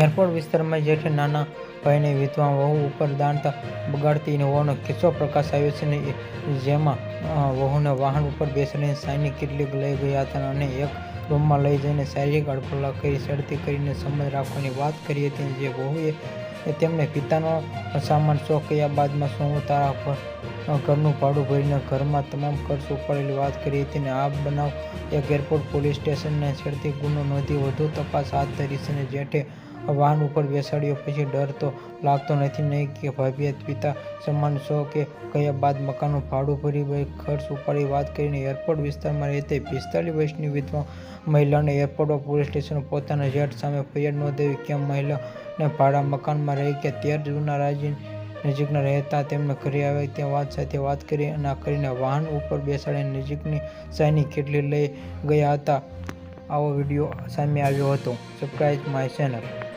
Airport વિસ્તારમાં જેઠે નાના ભાઈને વિધવા વહુ ઉપર દાણતા બગાડતી હોવાનો કિસ્સો પ્રકાશ આવ્યો છે, જેમાં વહુને વાહન ઉપર બેસાડીને સાઈની કિટલી લઈ ગયા હતા અને એક રૂમમાં લઈ જઈને શારીરિક અડપલા કરી છેડતી કરીને સંબંધ રાખવાની વાત કરી હતી. જે વહુએ તેમને પિતાનો સામાન શોખ કર્યા બાદમાં હું તારા પર ઘરનું ભાડું ભરીને ઘરમાં તમામ ખર્ચ ઉપાડેલી વાત કરી હતી. આ બનાવ એક એરપોર્ટ પોલીસ સ્ટેશને છેડતી ગુનો નોંધી વધુ તપાસ હાથ ધરી છે. જેઠે વાહન ઉપર બેસાડ્યો પછી ડર તો લાગતો નથી નહીં કે ભાભીએ પિતા સમાન છો કે ગયા બાદ મકાનનું ભાડું ભરી ખર્ચ ઉપાડી વાત કરીને એરપોર્ટ વિસ્તારમાં રહેતી 45 વર્ષની વિધવા મહિલાને એરપોર્ટ પોલીસ સ્ટેશન પોતાના જેઠ સામે ફરિયાદ નોંધાવી. કેમ મહિલાને ભાડા મકાનમાં રહી કે 13 જૂના નજીકના રહેતા તેમને ઘરે આવે તે વાત સાથે વાત કરીને વાહન ઉપર બેસાડીને નજીકની ચાયની કિટલી લઈ ગયા હતા. આવો વિડીયો સામે આવ્યો હતો. Subscribe my channel.